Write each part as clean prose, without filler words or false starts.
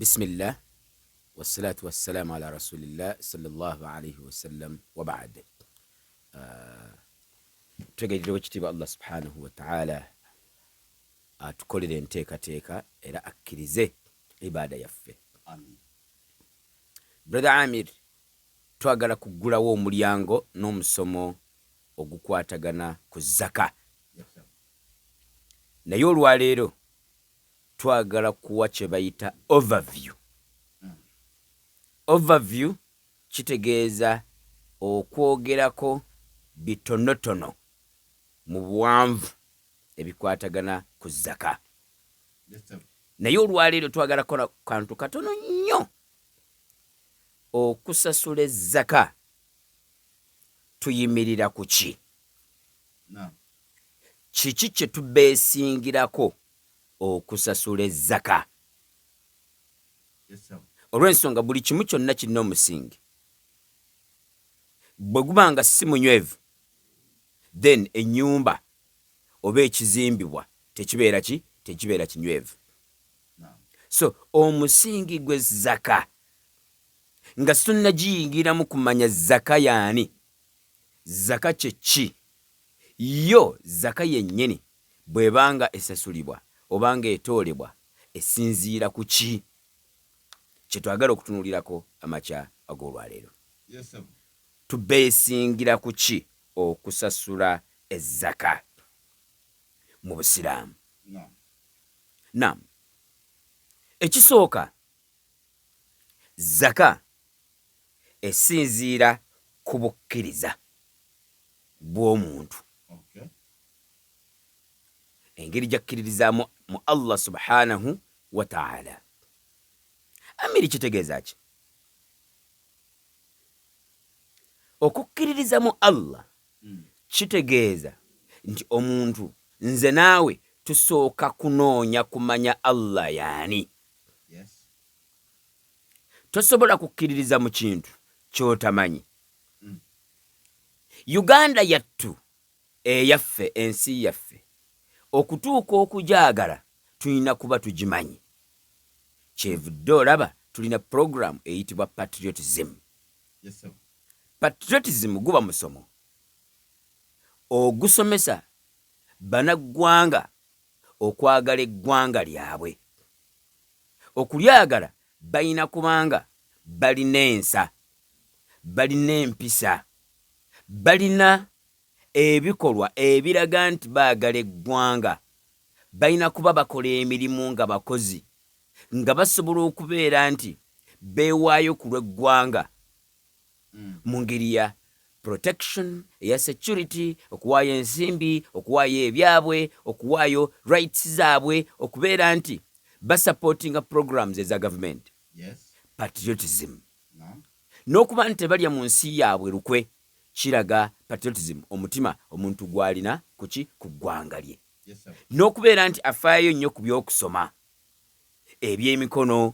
Bismillah wassalatu wassalamu ala rasulillah sallallahu alayhi wasallam wa ba'd. Tutegererewo ekitiibwa Allah subhanahu wa ta'ala atukolere enteekateeka era akkirize ibaada yaffe. Brother Amir, twagala kuggulawo omulyango n'omusomo ogukwatagana ku zaka. Naye olwaleero twagala kuwa kye bayita overview. Overview kitegeeza okwogerako bitonotono mu buwanvu ebikwatagana ku zaka. Naye olwaleero twagala kola kantu katono nnyo. Okusasula zaka tuyimirira ku ki? Kiki kye tubeesingirako okusasula zaka? Olw'ensonga buli kimu kyonna kirina omusingi. Bwe guba nga si munywevu, then ennyumba oba ekizimbibwa tekibeera ki? Tekibeera kinywevu. So omusingi gwe zaka nga situnagiyingiramu kumanya zaka yaani, zaka kye ki? Yo zaka yennyini bw'ebanga esasulibwa obanga etoolebwa esinziira ku ki? Kye twagala okutunuulirako amakya ag'olwaleero. Tubeesingira ku ki okusasula ezzaka mu Busiraamu? Naam. Ekisooka, zaka esinziira ku bukkiriza bw'omuntu. Engeri gy'akkiririzaamu mu Allah subhanahu wa ta'ala. Amiri kitegeeza ki? Okukkiririza mu Allah kitegeeza nti omuntu, nze naawe tusooka kunoonya kumanya Allah yaani. Tosobola kukkiririza mu kintu ky'otamanyi. Uganda yattu eyaffe, ensi yaffe, okutuuka okujaagala tulina kuba tugimanyi. Kyevudde olaba tulina program eyitibwa patriotism. Patriotism guba musomo ogusomesa bannaggwanga okwagala eggwanga lyabwe. Okulyagala balina kubanga balina ensa, balina empisa, balina ebikolwa ebiraga nti baagala eggwanga. Balina kuba bakola emirimu nga bakozi, nga basobola okubeera nti beewaayo ku lw'eggwanga mu ngeri ya protection, eya security, okuwaayo ensimbi, okuwaayo ebyabwe, okuwaayo rights zaabwe, okubeera nti basupportinga programs eza government. Patriotism. N'okuba nti tebalya mu nsi yaabwe lukwe, kiraga patriotism, omutima omuntu gwalina kuki? Ku ggwanga lye. N'okubeera nti afaayo nnyo ku by'okusoma, eby'emikono,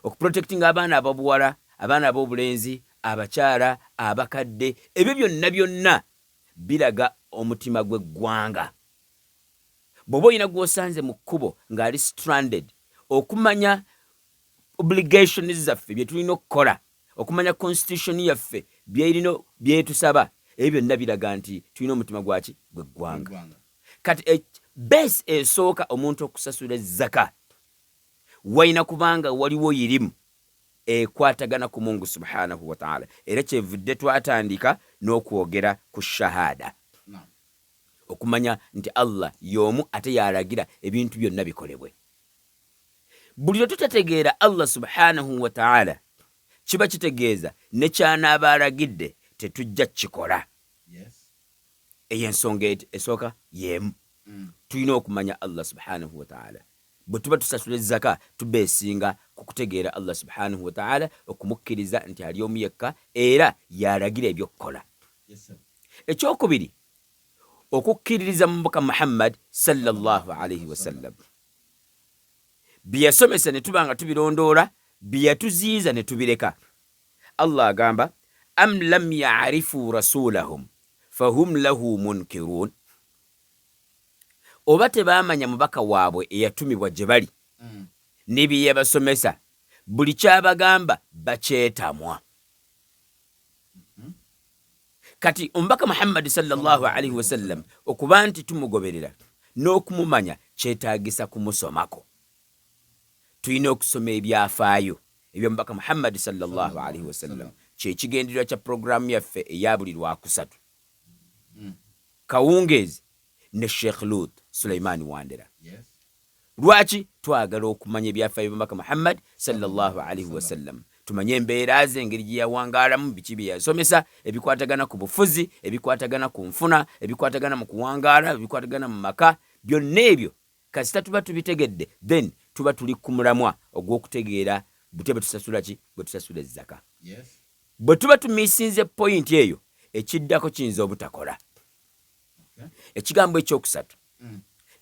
okuprotectinga abaana ababuwala, abaana ab'obulenzi, abakyala, abakadde. Ebyo byonna biraga omutima gw'eggwanga. Bw'oba olina gw'osanze mu kkubo ng'ali stranded, okumanya obligations zaffe bye tulina okukola, okumanya constitution yaffe byetusaba, ebyo byonna biraga nti tulina omutima gwaki? Gw'eggwanga. Kati base esooka omuntu okusasula zaka, walina kubanga waliwo irimu ekwatagana ku Mungu subhanahu wa ta'ala. Era kyevudde twatandika n'okwogera ku shahada, okumanya nti Allah y'omu ate yalagira ebintu byonna bikolebwe. Buli lwe tutategeera Allah subhanahu wa ta'ala, kiba kitegeeza ne ky'anaaba alagidde tetujja kukikola. Eyo ensonga esooka y'emu. Tulina okumanya Allah subhanahu wa ta'ala. Bwe tuba tusasula zaka tubeesinga ku kutegeera Allah subhanahu wa ta'ala, okumukkiriza nti ali omu yekka era yalagira ebyokukola. Ekyokubiri, okukkiririza mu Mubaka Muhammad sallallahu alayhi wa sallam. Bye yasomesa ne tuba nga tubirondoola, bye yatuziyiza ne tubireka. Allah agamba, am lam ya'rifu rasulahum fahum lahu munkirun. Oba tebaamanya mubaka waabwe eyatumibwa gye bali ne bye yabasomesa, buli kyabagamba bakyetamwa. Kati omubaka Muhammad sallallahu alaihi wasallam okuba nti tumugoberera n'okumumanya kyetaagisa kumusomako. Tulina okusoma ebyafaayo eby'omubaka Muhammad sallallahu alaihi wasallam. Kyekigendererwa kya programu yaffe eya buli lwakusatu. Kawungeezi ne Sheikh Lut Suleimani Wandera. Lwaki twagala okumanya ebyafaayo by'omubaka Muhammad sallallahu alaihi wasallam? Tumanye embeera ze, engeri gye yawangaalamu, biki bye yasomesa, ebikwatagana ku bufuzi, ebikwatagana ku nfuna, ebikwatagana mu kuwangaala, ebikwatagana mu maka. Byonna ebyo kasita tuba tubitegedde, then tuba tuli ku mulamwa ogw'okutegeera butya bwe tusasula ki, bwe tusasula ezzaka. Bwe tuba tumisinze point eyo, ekiddako kiyinza obutakola. Ekigambo ekyokusatu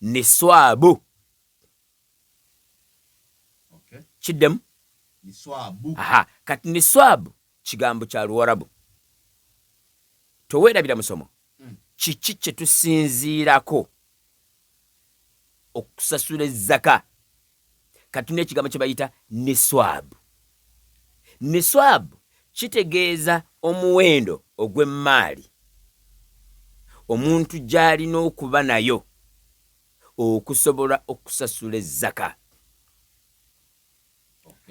niswabu. Kiddemu? Kati niswabu kigambo kya Luwarabu. Toweerabira musomo. Kiki kye tusinziirako okusasula ezzaka? Kati n'ekigambo kye bayita niswabu. Niswabu kitegeeza omuwendo ogw'emmaali omuntu gy'alina okuba nayo okusobola okusasula ezzaka.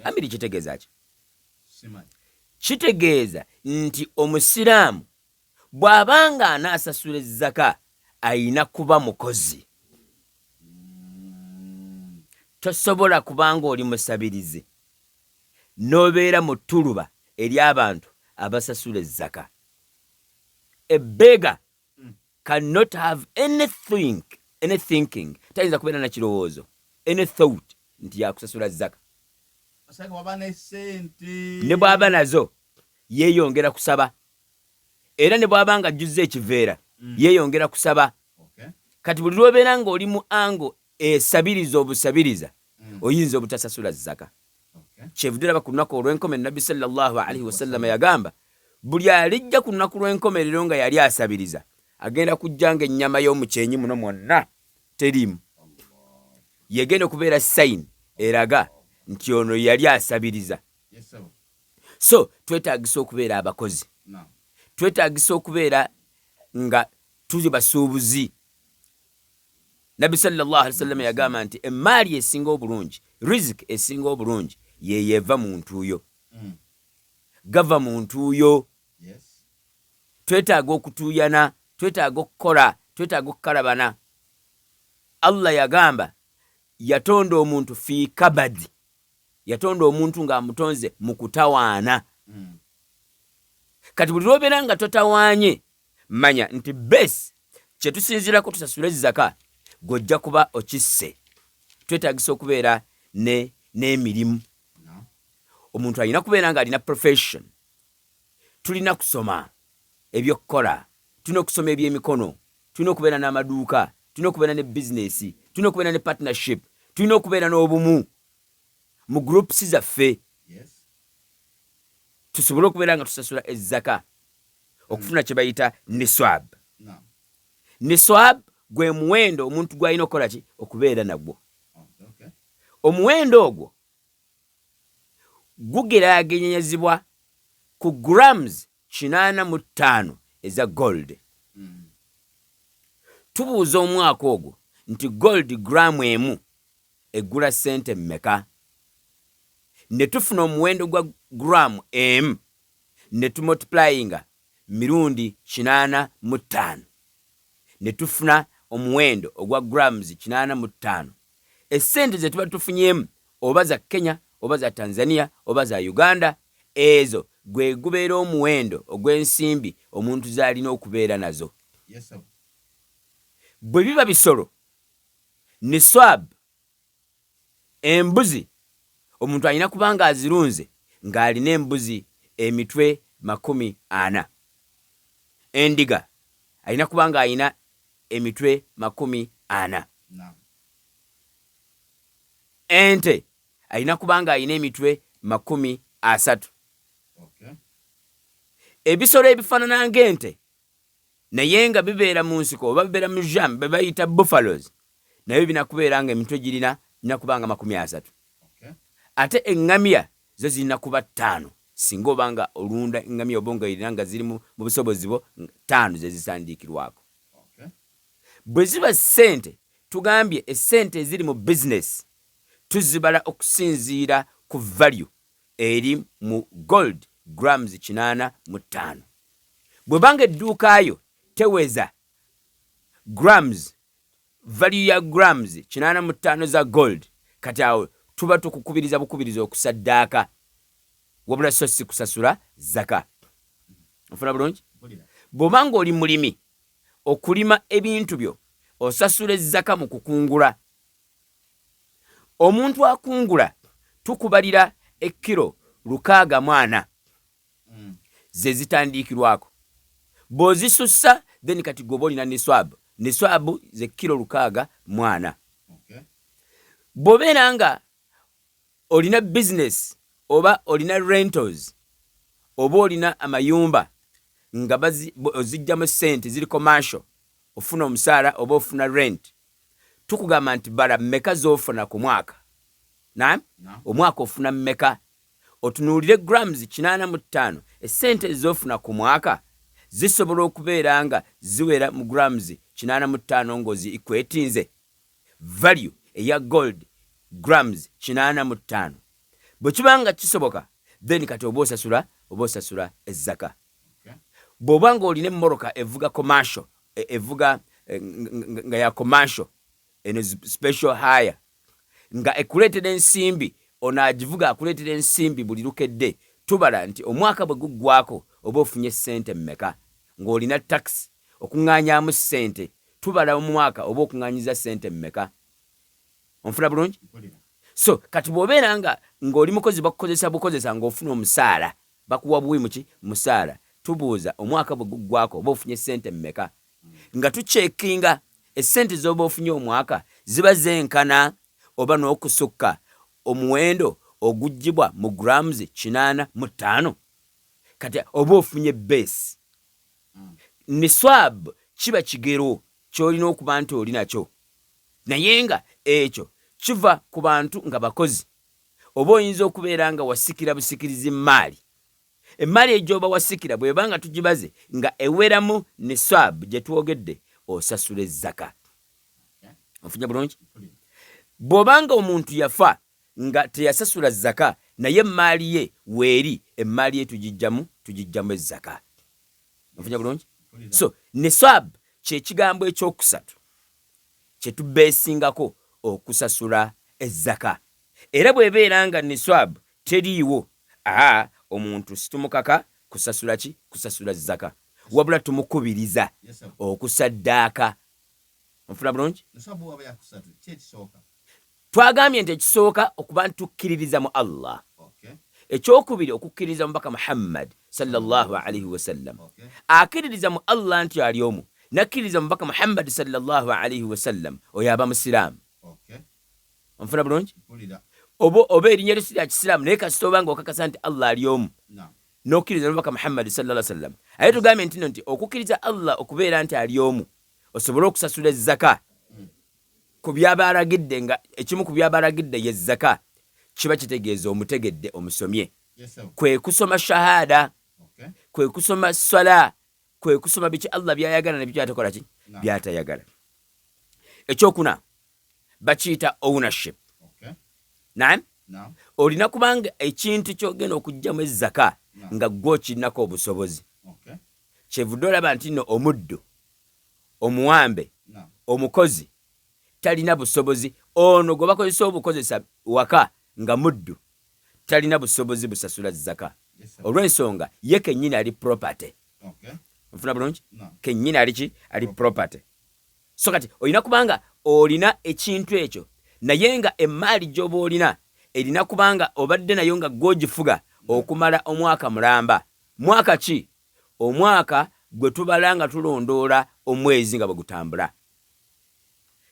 Amiri kitegeeza ki? Kitegeeza nti omusiraamu bw'abanga anaasasula ezzaka ayina kuba mukozi. Tosobola kubanga oli musabirizi n'obeera mu ttuluba eri abantu abasasula ezzaka. A beggar cannot have anything, any thinking. Tayinza kubeera na kirowoozo, any thought nti yakusasula zzaka. Ne bw'aba nazo yeeyongera kusaba, era ne bw'aba nga ajjuzza ekiveera yeeyongera kusaba. Kati buli lw'obeera ng'oli mu ango esabiriza obusabiriza oyinza obutasasula zzaka. Kyevudde olaba ku lunaku olw'enkomerero Nabbi sallallahu alaihi wasallam yagamba buli alijja ku lunaku lw'enkomerero nga yali asabiriza agenda kujja nga ennyama y'omukyenyi muno mwonna teriimu. Yegenda okubeera sayini eraga nti ono yali asabiriza. So twetaagisa okubeera abakozi, twetaagisa okubeera nga tuli basuubuzi. Nabbi sallallahu alaihi wasallam yagamba nti emmaali esinga obulungi, riziki esinga obulungi yeeva mu ntuuyo, gava mu ntuuyo. Twetaaga okutuuyana, twetaaga okukola, twetaaga okukalabana. Allah yagamba yatonda omuntu fi kabadi, yatonda omuntu ng'amutonze mu kutawaana. Kati buli lw'obeera nga totawaanye manya nti besi kye tusinziirako tusasula ezzaka gojja kuba okisse. Twetaagisa okubeera n'emirimu. Omuntu alina kubeera ng'alina profession. Tulina kusoma ebyokukola, tulina okusoma ebyemikono, tulina okubeera n'amaduuka, tulina okubeera ne bizinesi, tulina okubeera ne partnership, tulina okubeera n'obumu mu groups zaffe. Tusobole okubeera nga tusasula ezzaka okufuna kye bayita niswab. Niswab gwe muwendo omuntu gw'alina okukola ki? Okubeera nagwo. Omuwendo ogwo gugeraageranyizibwa ku grams 85 eza gold. Tubuuza omwaka ogwo nti gold gramu emu egula sente mmeka? Ne tufuna omuwendo gwa gramu emu ne tumultiplyinga mirundi 85 ne tufuna omuwendo ogwa grams 85. Essente ze tuba tufunyemu oba za Kenya oba za Tanzania oba za Uganda, ezo gwe gubeera omuwendo ogw'ensimbi omuntu z'alina okubeera nazo. Bwe biba bisolo, niswab, embuzi, omuntu alina kubanga azirunze ng'alina embuzi emitwe 40. Endiga alina kubanga alina emitwe 40. Ente alina kubanga alina emitwe 30. Ebisolo ebifaanana ng'ente naye nga bibeera mu nsiko oba bibeera mu jam be bayita buffaloes, naye binakubeera nga emitwe girina kubanga 30. Ate eŋŋamiya zo zirina kuba 5 singa obanga olunda engamiya oba ng'erina nga ziri mu busobozi bwo 5 ze zisandiikirwako. Bwe ziba ssente, tugambye essente eziri mu bizinesi tuzibala okusinziira ku value eri mu gold grams 85. Bwe banga edduukaayo teweza grams, value ya grams 85 za gold, kati awo tuba tukukubiriza bukubiriza okusaddaaka, wabula so si kusasula zaka. Ofuna bulungi? Bw'obanga oli mulimi okulima ebintu byo osasula ezzaka mu kukungula. Omuntu akungula tukubalira ekkiro 640 ze zitandiikirwako. Bw'ozisussa then kati goba olina niswabu ze kilo 640. Bw'obeera nga olina business oba olina rentals oba olina amayumba nga ozijjamu ssente ziri commercial, ofuna omusaala oba ofuna rent, tukugamba nti bala mmeka z'ofuna ku mwaka. Omwaka ofuna mmeka? Otunuulire grams 85, essente z'ofuna ku mwaka zisobola okubeera nga ziwera mu grams 85 ng'ozi equatinze value eya gold grams 85. Bwe kibanga kisoboka then kati oba osasula ezzaka. Bw'oba nga olina emmoroka evuga commercial, evuga nga ya commercial eno special hire, nga ekuleetera ensimbi, ono agivuga akuleetera ensimbi buli lukedde, tubala nti omwaka bwe guggwako oba ofunye ssente mmeka. Ng'olina tax okuŋŋaanyaamu ssente, tubala omwaka oba okuŋŋaanyiza ssente mmeka. Onfuna bulungi? So kati bw'obeera ng'oli mukozi bakukozesa bukozesa ng'ofuna omusaala, bakuwa buwi muki musaala, tubuuza omwaka bwe guggwako oba ofunye ssente mmeka. Nga tucekinga essente z'oba ofunye omwaka ziba zenkana oba n'okusukka omuwendo oguggyibwa mu grams 85. Kati oba ofunye base niswab kiba kigero ky'olina okuba nti oli nakyo, naye nga ekyo kiva ku bantu nga bakozi, oba oyinza okubeera nga wasikira busikirizi maali. Emaali egyoba wasikira bw'ebanga tugibaze nga eweramu niswab gye twogedde, osasula ezzaka. Ofunye bulungi? Bw'obanga omuntu yafa nga teyasasula zaka, naye emaali ye weeri, emaali ye tugijjamu ezzaka. Ofunye bulungi? So niswab kye kigambo ekyokusatu kye tubeesingako okusasula ezzaka. Era bw'ebeera nga niswab teriiwo, omuntu situmukaka kusasula ki? Kusasula zaka, wabula tumukubiriza okusaddaaka. Onfuna bulungi? Twagambye nti ekisooka okuba ntukkiririza mu Allah. Ekyokubiri okukkiririza mu Baka Muhammad sallallahu alaihi wasallam. Akkiririza mu Allah nti ali omu, nakkiririza mu Baka Muhammad sallallahu alaihi wasallam, oyo aba musiraamu. Onfuna bulungi? Oba erinnya lyo si lya kisiraamu naye kasita obanga okakasa nti Allah ali omu n'okkiriza mu Baka Muhammad sallallahu alaihi wasallam. Aye tugambye nti okukkiriza Allah okubeera nti ali omu osobole okusasula ezzaka ku byaba alagidde, nga ekimu ku byaba alagidde ye zaka, kiba kitegeeza omutegedde omusomye. Kwe kusoma shahada, kwe kusoma swala, kwe kusoma biki Allah byayagala ne biki atakola ki byatayagala. Ekyokuna bakiyita ownership. Olina kubanga ekintu kyogenda okugyamu ezzaka nga gwo kirinako obusobozi. Kyevudde olaba nti nno omuddu, omuwambe, omukozi talina busobozi, ono gwe bakozesa obukozesa waka nga muddu talina busobozi busasula zaka. Olw'ensonga ye kennyini ali property. Nfuna bulungi? Kennyini ali property. So kati olina kubanga olina ekintu ekyo, naye nga emaali gy'oba olina erina kubanga obadde nayo nga gwogifuga okumala omwaka mulamba. Mwaka ki? Omwaka gwe tubala nga tulondoola omwezi nga bwe gutambula.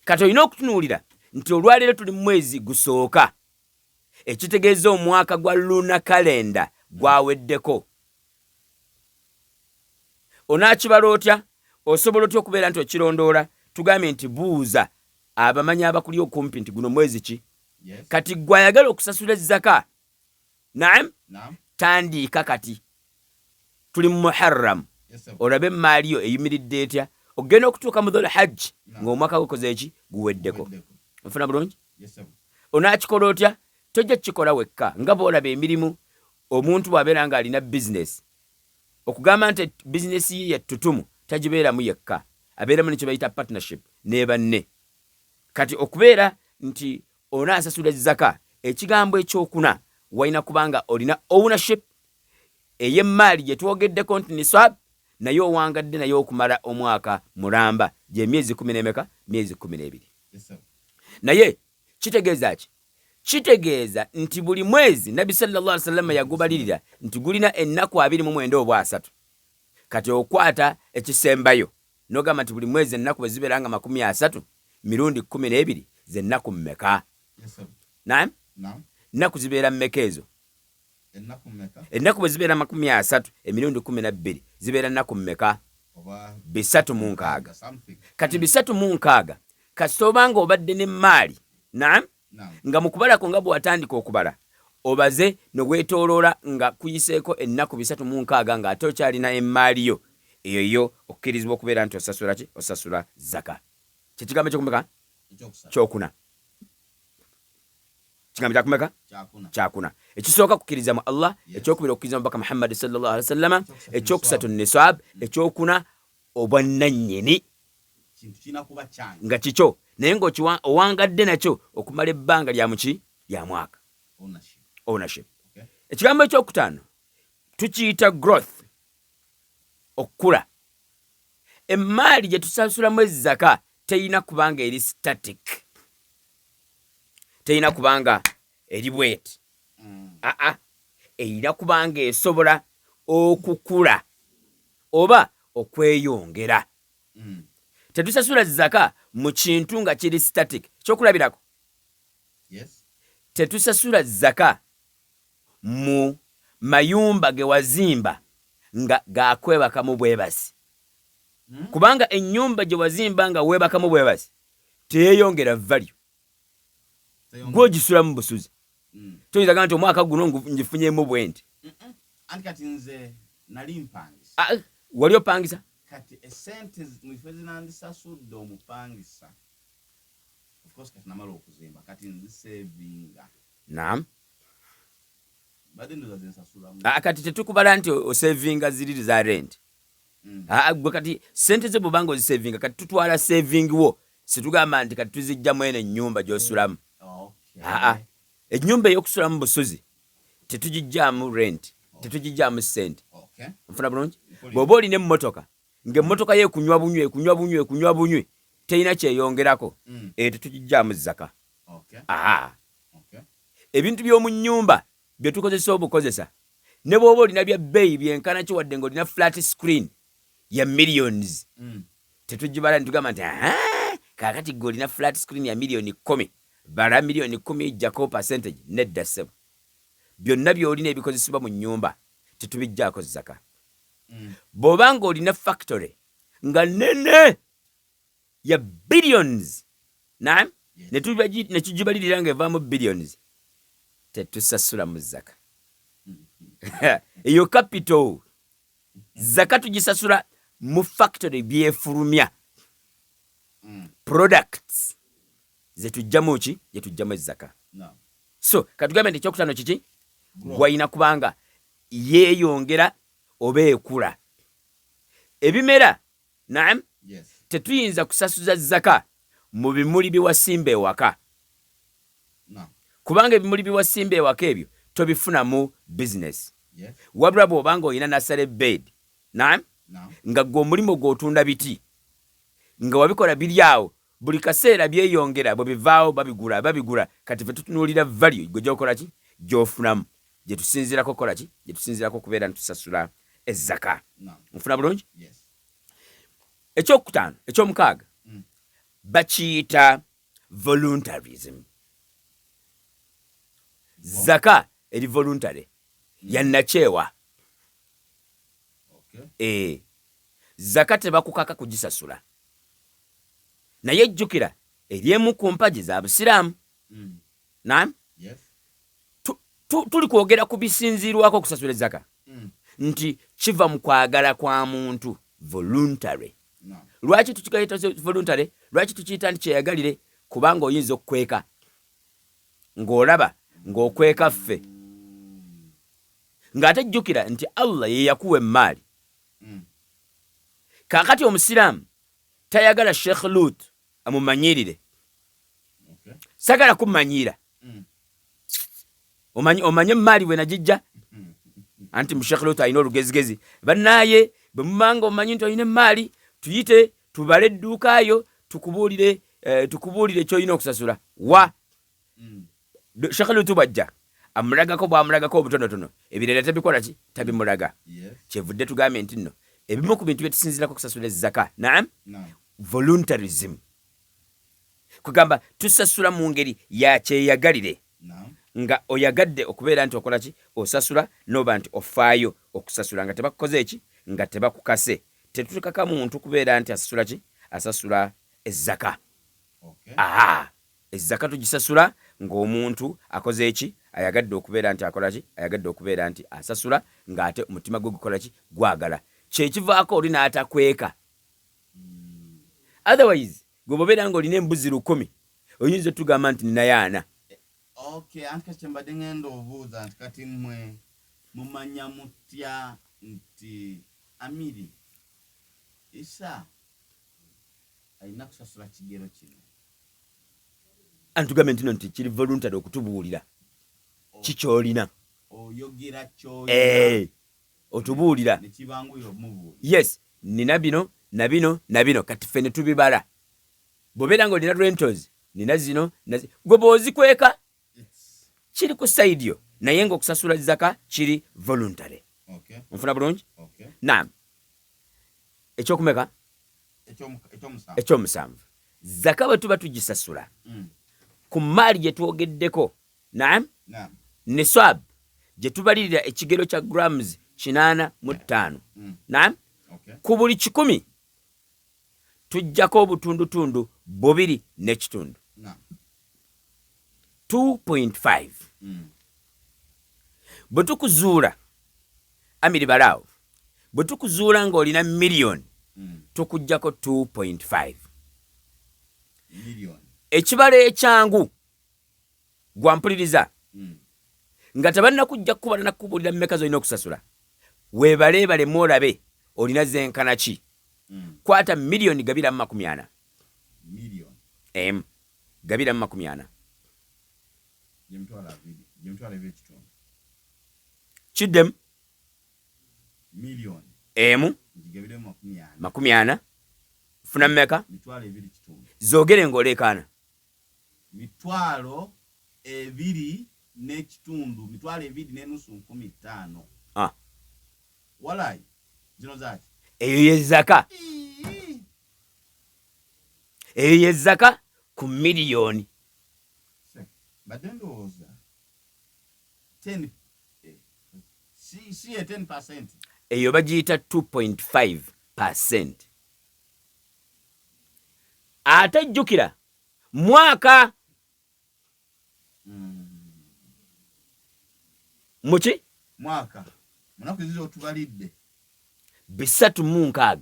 Kati olina okutunuulira nti olwaleero tuli mu mwezi gusooka, ekitegeeza omwaka gwa luna kalenda gwaweddeko. Onaakibala otya? Osobola otya okubeera nti okirondoola? Tugambye nti buuza abamanyi abakuli okumpi nti guno mwezi ki? Kati gwe ayagala okusasula ezzaka naam tandika kati tuli mu Muharram olabe emmaali yo eyimiridde etya ogenda okutuuka mu Dhul Hajj ng'omwaka gukoze eki guweddeko ofuna bulungi onaakikola otya tojja kukikola wekka nga bw'olaba emirimu omuntu bw'abeera nga alina bizinesi okugamba nti bizinesi ye yattutumu tagibeeramu yekka abeeramu nekyo bayita partnership ne banne kati okubeera nti onaasasula zaka ekigambo ekyokuna walina kubanga olina ownership ey'emmaali gye twogeddeko nti niswab naye owangadde naye okumala omwaka mulamba gye myezi 10 myezi 12 naye kitegeeza ki kitegeeza nti buli mwezi nabbi sallallahu alaihi wasallam yagubalirira nti gulina ennaku 29 oba 3 kati okwata ekisembayo nogamba nti buli mwezi ennaku bwe zibeeranga 30 mirundi 12 zennaku mmeka naam ennaku zibeera mmeka ezo ennaku bwe zibeera 30 emirundi 12 zibeera nnaku mmeka 360 kati 360 kasita obanga obadde n'emmaali naam nga mu kubalako nga bw'atandika okubala obaze nogwetooloola nga kuyiseeko ennaku 360 ng'ate okyalina emmaali yo eyoyo okkirizibwa okubeera nti osasula ki osasula zaka kyekigambo ekyokumeka kyokuna kigambo kyakumeka kyakuna ekisooka kukkiriza mu Allah ekyokubiri okukkiriza mu baka Muhammad sallallahu alaihi wasallam ekyokusatu nisab ekyokuna obwannannyini nga kikyo naye ng'owangadde nakyo okumala ebbanga lya muki lya mwaka ownership ekigambo ekyokutaano tukiyita growth okukula emmaali gye tusasulamu ezzaka teyina kubanga eri static teyina kubanga eri bweti eyina kubanga esobola okukula oba okweyongera tetusasula zaka mu kintu nga kiri static kyokulabirako tetusasula zaka mu mayumba ge wazimba nga gakwebakamu bwebasi kubanga ennyumba gye wazimba nga weebakamu bwebasi teyeyongera value gwogisulamu busuzi toyinza gamba nti omwaka guno ngifunyemu bwenti kati nze nali mpangisa wali opangisa kati esente mwife zinandisasudde omupangisa of course kati namala okuzimba kati nzisevinga naam badde ndoza zensasulamu kati tetukubala nti osevinga ziri za rent gwe kati sente ze bwobanga ozisevinga kati tutwala saving wo situgamba nti kati tuzijjamu eno ennyumba gy'osulamu ennyumba ey'okusulamu busuzi tetugijjaamu rent tetugijjaamu sente nfuna bulungi bw'oba olina emmotoka ng'emmotoka ye ekunywa bunywi teyina kyeyongerako tetugijjaamu zaka ebintu by'omu nnyumba bye tukozesa obukozesa ne bw'oba olina bya bbeeyi byenkana kyo wadde ng'olina flat screen ya millions tetugibala nitugamba nti kakati gwe olina flat screen ya milioni 10 bala milioni 10 ijjako percentage nedda ssebo byonna by'olina ebikozesebwa mu nnyumba tetubijjaako zaka bw'oba ng'olina factory nga nene ya billions naam ne tugibalirira nga evaamu billions tetusasula mu zaka eyo capital zaka tugisasula mu factory byefulumya products zetujjamu ki jetujjamu ezaka so katugambe nti ekyokutaano kiki gwayina kubanga yeeyongera oba ekula ebimera naam tetuyinza kusasuza zaka mu bimuli byewasimba ewaka kubanga ebimuli byewasimba ewaka ebyo tobifunamu business wabula bw'obanga olina nursery bed naam nga gwe omulimu gw'otunda biti nga wabikola biri awo buli kaseera byeyongera bwe bivaawo babigula kati fe tutunuulira value gwe gyokola ki gyofunamu gye tusinziirako kola ki gye tusinziirako okubeera ntusasula ezzaka nfuna bulungi ekyokutaano ekyomukaaga bakiyita voluntarism zaka eri voluntary yannakyewa zaka tebakukaka kugisasula naye ejjukira eri emu ku mpagi za busiraamu naam tuli kwogera ku bisinziirwako okusasula ezzaka nti kiva mu kwagala kwa muntu voluntary. Lwaki tukikayita voluntary? Lwaki tukiyita nti kyeyagalire? Kubanga oyinza okukweka ng'olaba ng'okweka ffe ng'ate jjukira nti Allah ye yakuwa emmaali. Kaakati omusiraamu tayagala Sheikh Lut amumanyirire. Sagala kumanyiira. Omanye emmaali bwe nagijja anti mu Sheikh Lut alina olugezigezi. Bannaaye bwe mumanga omanyi nti olina emmaali, tuyite tubale edduuka yo tukubuulire ky'olina okusasula. Wa Sheikh Lut bwajja amulagako bw'amulagako obutonotono, ebirala tabikola ki? Tabimulaga. Kyevudde tugambe nti nno ebimu ku bintu bye tusinziirako okusasula ezzaka, naam, voluntarism. Kugamba tusasula mu ngeri ya kyeyagalire, nga oyagadde okubeera nti okola ki? Osasula, noba nti ofaayo okusasula nga tebakukoze eki? Nga tebakukase. Tetutukaka muntu kubeera nti asasula ki? Asasula ezzaka. Ezzaka tugisasula ng'omuntu akoze eki? Ayagadde okubeera nti akola ki? Ayagadde okubeera nti asasula ng'ate omutima gwe gukola ki? Gwagala. Kyekivaako oli n'atakweka. Otherwise gwe bobeera ng'olina embuzi 100 oyinza tugamba nti ninayo 4. Anti kati mbadde ngenda obuuza nti kati mmwe mumanya mutya nti Amiri Isa alina kusasula kigero kino? Antugambe ntino nti kiri voluntary okutubuulira kikyolina. Oyogera kyolina. Otubuulira. Nekibanguyira omubuulira. Yes, nina bino na bino na bino, kati ffe ne tubibala. Bw'obeera ng'olina rentals, nina zino gwe bw'ozikweka kiri ku side yo, naye ng'okusasula zaka kiri voluntary. Nfuna bulungi? Naam. Ekyokumeka? Ekyomusanvu. Zaka bwe tuba tugisasula ku mmaali gye twogeddeko, naam, ne swab gye tubalirira ekigero kya grams 85, naam, ku buli 100 tujjako obutundutundu 2.5, 2.5. Bwe tukuzuula Amiri balaawo, bwe tukuzuula ng'olina miliyoni tukujjako 2.5. Ekibala ekyangu gwampuliriza nga tabannakujja kubala nakubuulira mmeka zolina okusasula, weebaleebale mwolabe olina zenkana ki? Kwata miliyoni 240. Gabira 40. Kiddemu miliyoni emu 40. Funa mmeka? Zoogere ng'olekaana. 2.5 2.5. Walai zino zaki? Eyo yezzaka. Eyo yezzaka ku miliyoni. Badde ndowooza 10 si 10%. Eyo bagiyita 2.5%. Ate jjukira mwaka muki? Mwaka munaku zizo otubalidde 360.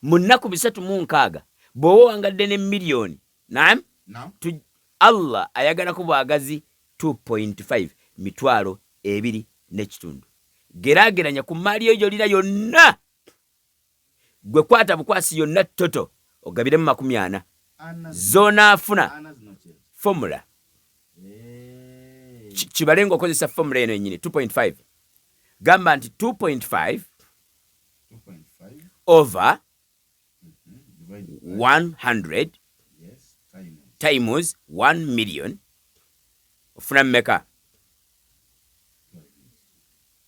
Mu nnaku 360 bw'oba wangadde ne miliyoni, naam, Allah ayagalako bwagazi 2.5, 2.5. Geraageranya ku mmaali eyo gy'olina yonna, gwe kwata bukwasi yonna toto ogabiremu 40 zoonaafuna formula. Kibale ng'okozesa formula eno yennyini 2.5. Gamba nti 2.5 over 100 times 1 million ofuna mmeka?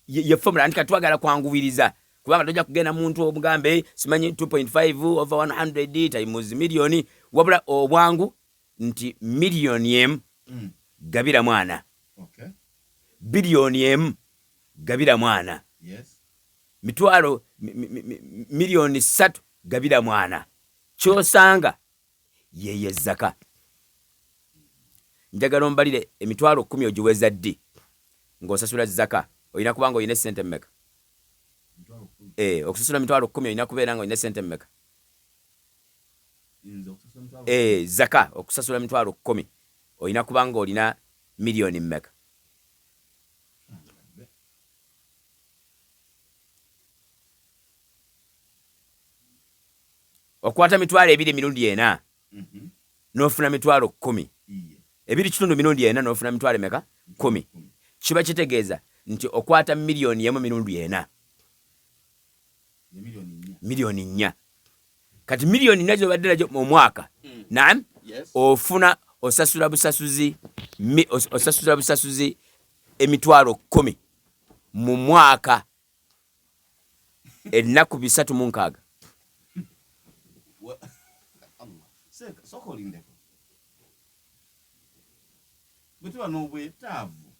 Ye formula anti katwagala kwanguwiriza kubanga tojja kugenda muntu omugambe simanyi 2.5 over 100 times million, wabula obwangu nti miliyoni emu gabira mwana, biliyoni emu gabira mwana, mitwalo miliyoni 3 gabira mwana. Kyosanga yeye zaka. Njagala ombalire emitwalo 10 ogiweza ddi. ng'osasula zaka olina kubanga olina sente mmeka? Okusasula mitwalo 10 olina kubeera nga olina sente mmeka? Zaka okusasula mitwalo 10 olina kubanga olina miliyoni mmeka? Okwata mitwalo 2 emirundi 4 n'ofuna mitwalo 10 2 mirundi 4 n'ofuna mitwalo mmeka? 10. Kiba kitegeeza nti okwata miliyoni 1 mirundi 4 miliyoni 4. Kati miliyoni 4 zobadde nazo mu mwaka naam, ofuna osasula busasuzi emitwalo 10 mu mwaka ennaku 360. Sokolindeko bwetuba n'obwetaavu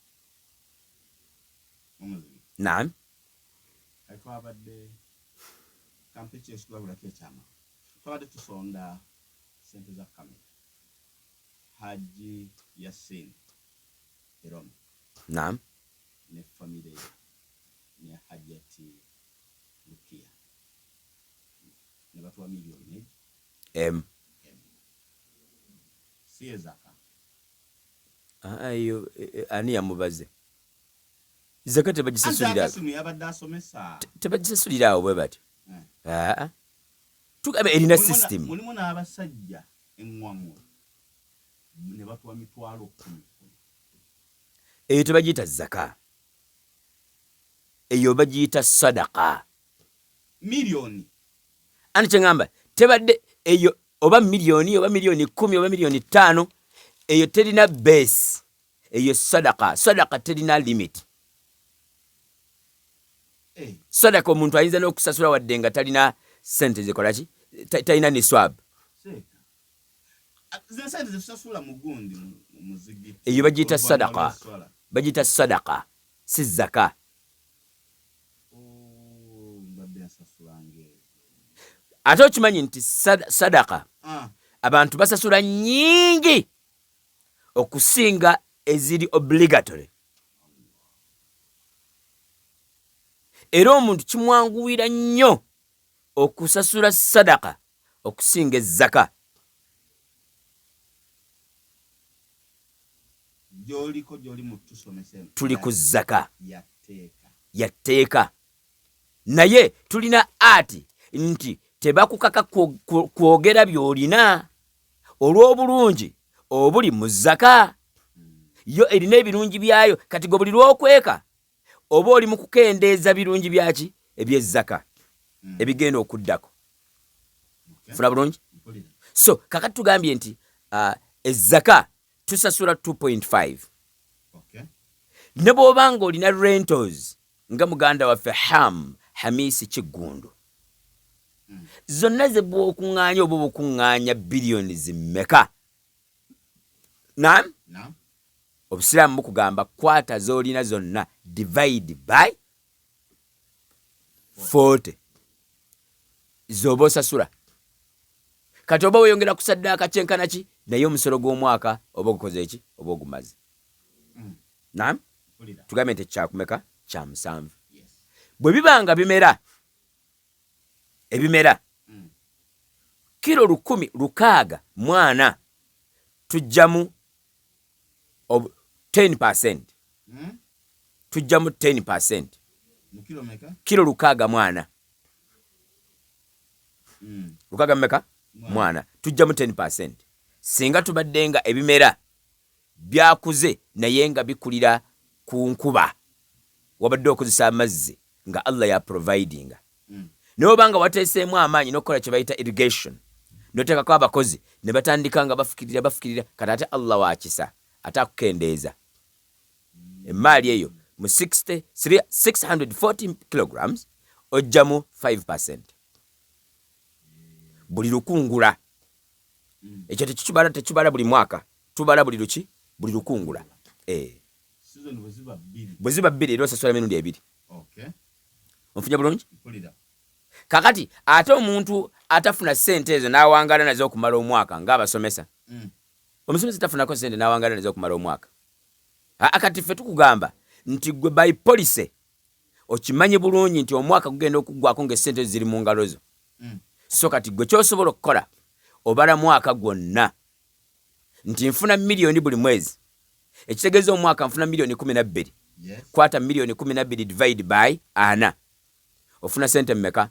omuziki naam twabadde kampeki ekitulabulako ekyama twabadde tusonda sente za kamera Haji Yasin Erom naam ne famire ne Hajati Lukia ne batuwa miliyoni siye zaka ayo ani yamubaze zaka tebagisasulira awo bwe bati tugabe erina system. Mulimu n'abasajja eŋŋwaŋŋo ne batuwa mitwalo 10. Eyo tebagiyita zaka, eyo bagiyita sadaka. Miliyoni ani kyeŋŋamba tebadde eyo oba miliyoni 10 oba miliyoni 5, eyo terina base. Eyo sadaka terina limit. Sadaka omuntu ayinza n'okusasula wadde nga talina sente zikolaki, talina ni swab. Eyo bagiyita sadaka si zaka. Ate okimanyi nti sadaka abantu basasula nyingi okusinga eziri obligatory. Era omuntu kimwanguwira nnyo okusasula sadaka okusinga ezzaka. Tuli ku zaka yatteeka, naye tulina ati nti tebakukaka kwogera by'olina olw'obulungi obuli mu zaka. Yo erina ebirungi byayo. Kati go buli lw'okweka oba oli mu kukendeeza birungi byaki eby'ezzaka ebigenda okuddako. Funa bulungi. So kakati tugambye nti ezzaka tusasula 2.5. Ne bw'obanga olina rentals nga muganda waffe Hamisi Kiggundu, zonna ze bw'okuŋŋaanya oba obukuŋŋaanya biliyoni zimmeka? Naam, obusiraamu bukugamba kwata z'olina zonna divide by 40 z'oba osasula. Kati oba weyongera kusaddaaka kyenkana ki, naye omusolo gw'omwaka oba ogukoze eki oba ogumaze. Naam, tugambe nti kyakumeka kya 7. Bwe bibanga ebimera kilo 100 tujjamu 10%. Tujjamu 10%. Kilo 100 mmeka? Mwana. Tujjamu 10%. Singa tubadde nga ebimera byakuze naye nga bikulira ku nkuba, wabadde okozesa amazzi nga Allah ya providinga. Naye obanga wateeseemu amaanyi n'okukola kye bayita irrigation, n'oteekako abakozi ne batandika nga bafukirira, kati ate Allah wakisa ate akukendeeza. Emaali eyo mu 640 kilograms ojjamu 5%. Buli lukungula. Ekyo tekibala buli mwaka, tubala buli lukungula. Bwe ziba 2 era osasula emirundi 2. Onfunya bulungi? Kakati ate omuntu atafuna sente ezo n'awangaala nazo okumala omwaka ng'abasomesa. Omusomesa tafunako sente n'awangaala nazo okumala omwaka. Kati ffe tukugamba nti gwe by policy okimanyi bulungi nti omwaka gugenda okuggwako ng'essente ziri mu ngalo zo. So kati gwe ky'osobola okukola obala mwaka gwonna nti nfuna miliyoni buli mwezi, ekitegeeza omwaka nfuna miliyoni 12. Kwata miliyoni 12 divide by 4 ofuna sente mmeka?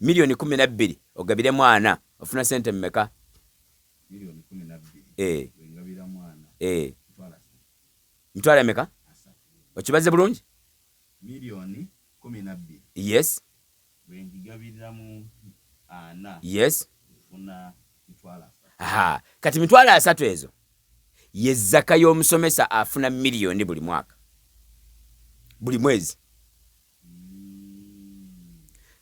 Miliyoni 12 ogabiremu 4 ofuna sente mmeka? Miliyoni 12 mitwalo emeka? Okibaze bulungi? Miliyoni 12. Yes. Bwengigabiriramu 4. Yes. Ofuna mitwalo 3. Aha, kati mitwalo 3 ezo ye zaka y'omusomesa afuna miliyoni buli mwaka, buli mwezi.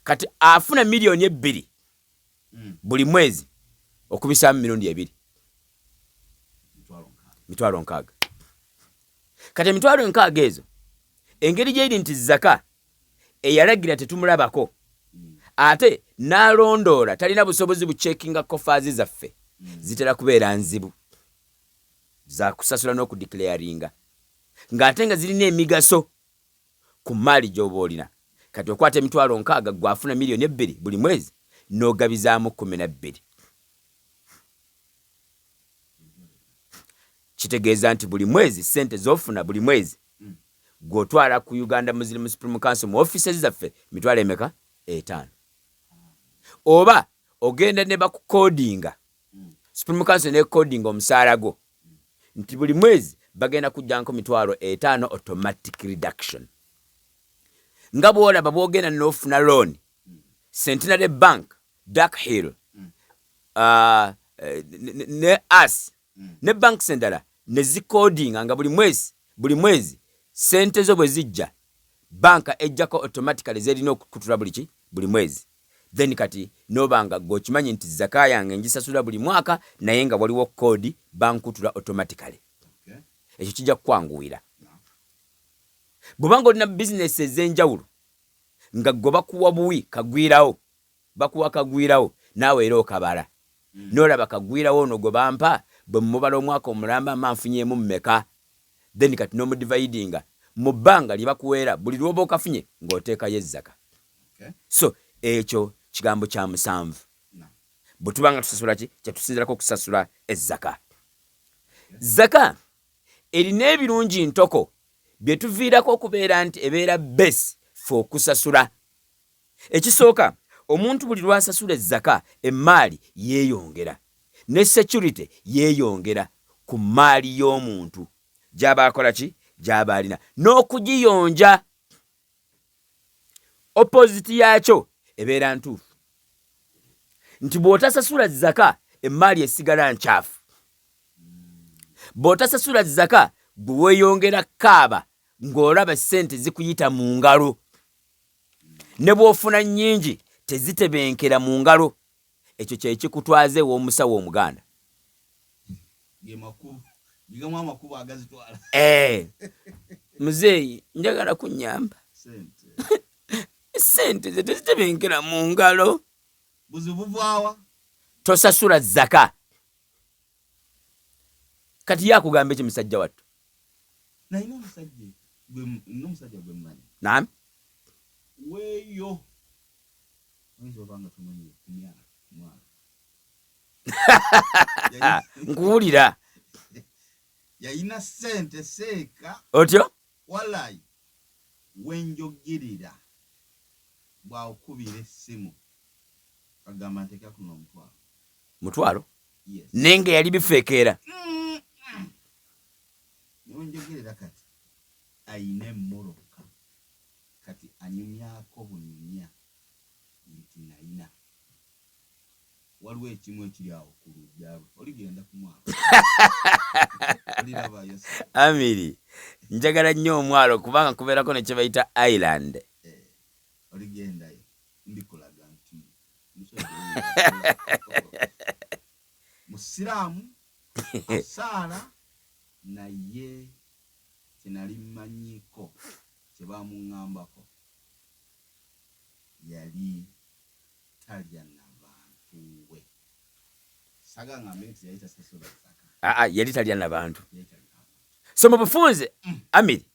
Kati afuna miliyoni 2 buli mwezi okubisa mirundi 2, mitwalo 6. Kati mitwalo 6 ezo engeri gyeri nti zaka eyalagira tetumulabako ate n'alondoola talina busobozi bucekinga kofazi zaffe zitera kubeera nzibu za kusasula n'okudeclaringa ng'ate nga zirina emigaso ku maali gy'oba olina. Kati okwata emitwalo 6 gwafuna miliyoni 2 buli mwezi n'ogabizaamu 12, kitegeeza nti buli mwezi sente z'ofuna buli mwezi gw'otwala ku Uganda Muslim Supreme Council mu offices zaffe mitwalo emeka? 5. Oba ogenda ne bakukodinga Supreme Council ne coding omusaala gwo nti buli mwezi bagenda kujjanko mitwalo 5 automatic reduction. Nga bw'olaba bw'ogenda n'ofuna loan Centenary Bank, Dark Hill, ne AS, ne banks endala ne zikodinga nga buli mwezi sente zo bwe zijja banka ejjako automatically zerina okukutula buli mwezi. Then kati nobanga gwokimanyi nti zaka yange ngisasula buli mwaka naye nga waliwo kodi bankutula automatically. Ekyo kijja kukwanguwira. Bw'obanga olina business ez'enjawulo nga gwe bakuwa buwi kagwirawo, bakuwa kagwirawo naawe era okabala n'olaba kagwirawo ono gwe bampa bwe mubala omwaka omulamba manfunyemu mmeka, then kati n'omudividinga mu bbanga lye bakuweera buli lwoba okafunye ng'oteekayo ezzaka. So ekyo kigambo kya 7 bwe tubanga tusasula ki kyetusinzirako okusasula ezzaka. Zaka erina ebirungi ntoko bye tuviirako okubeera nti ebeera base fe okusasula. Ekisooka, omuntu buli lwasasula ezzaka emmaali yeeyongera ne security yeeyongera ku maali y'omuntu gy'aba akola ki gy'aba alina n'okugiyonja. Opposite yakyo ebeera ntuufu nti bw'otasasula zaka emmaali esigala nkyafu. Bw'otasasula zaka gwe weeyongera kaaba ng'olaba sente zikuyita mu ngalo, ne bw'ofuna nnyingi tezitebenkera mu ngalo. Ekyo kye kikutwaze w'omusawo Omuganda. Yigamu amakubo agazitwala. Muzeeyi njagala kunnyamba. Sente ze tezitebenkera mu ngalo. Buzibu bwawa? Tosasula zaka. Kati yakugamba ekyo musajja wattu. Naina omusajja gwe mmanyi. Naam. Weeyo. Oyinza tumanyi kumyaka mwana. Nkuwulira. Yayina sente seeka. Otyo? Walayi. Wenjogirira. Bw'akubira essimu. Agamba nteeka kuno omutwalo. Mutwalo? Yes. Nenge yali bifeekera. Wenjogirira kati. Ayina emmoloka. Kati anyumyako bunyumya. Nti nayina. Waliwo ekimu ekiri awo ku luggya lwe. Oligenda ku mwaka. Amiri. Njagala nnyo omwalo kubanga kubeerako ne kye bayita Island. Oligendayo. Ndikulaga nti. Musiraamu. Asaala. Naye kinali mmanyiiko kye bamuŋŋambako yali talya na bantu we. Saga ngambe nti yali tasasula zaka. Yali talya na bantu. so mu bufunze Amiri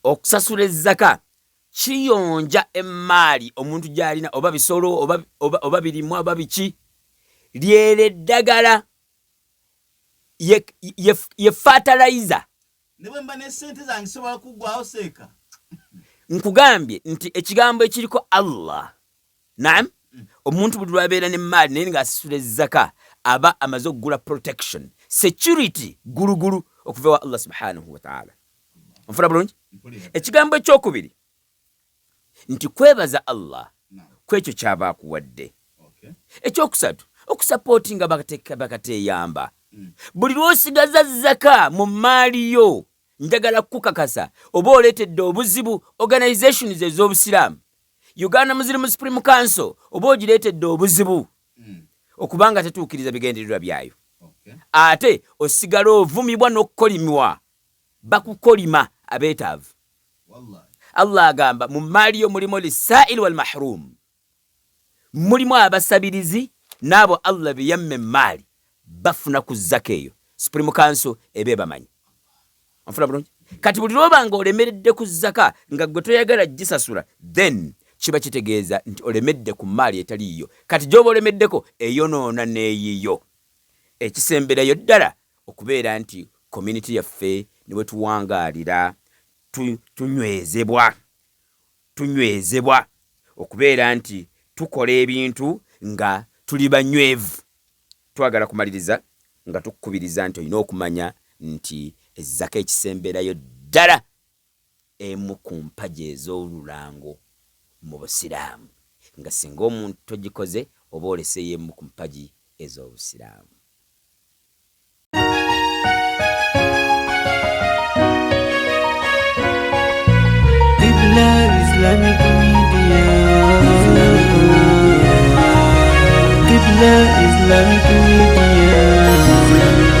okusasula ezzaka kiyonja emaali omuntu gy'alina oba bisolo oba birimwa oba biki lyere eddagala ye fertilizer. Ne bwe mba ne ssente zange sobola kuggwawo seeka. Nkugambye nti ekigambo ekiriko Allah, naam, omuntu buli lwabeera n'emaali naye ng'asasula ezzaka aba amaze okugula protection, security gulugulu okuva wa Allah subhanahu wa ta'ala. Onfuna bulungi? Ekigambo ekyokubiri nti kwebaza Allah kwekyo kyaba akuwadde. Ekyokusatu okusapootinga bakateeyamba. Buli lwosigaza zaka mu maali yo, njagala kukakasa oba oleetedde obuzibu organizations ez'obusiraamu, Uganda Muslim Supreme Council oba ogireetedde obuzibu okubanga tetuukiriza bigendererwa byayo, ate osigala ovumibwa n'okukolimwa, bakukolima abeetaavu. Allah agamba mu maali yo mulimu lisaa'il wal mahrum, mulimu abasabirizi n'abo Allah beyamma emaali bafuna ku zaka eyo. Supreme Council ebe bamanyi. Onfuna bulungi? Kati buli lwobanga olemeredde ku zaka nga gwe toyagala gisasula, then kiba kitegeeza nti olemedde ku maali etaliiyo. Kati gy'oba olemeddeko eyonoona n'eyiyo. Ekisemberayo ddala okubeera nti community yaffe ne bwe tuwangaalira tunywezebwa okubeera nti tukola ebintu nga tuli banywevu. Twagala kumaliriza nga tukubiriza nti olina okumanya nti ezzaka ekisemberayo ddala emu ku mpagi ez'olulango mu busiraamu, nga singa omuntu togikoze oba oleseyo emu ku mpagi ez'obusiraamu. Islamic Media. Qibla Islamic Media.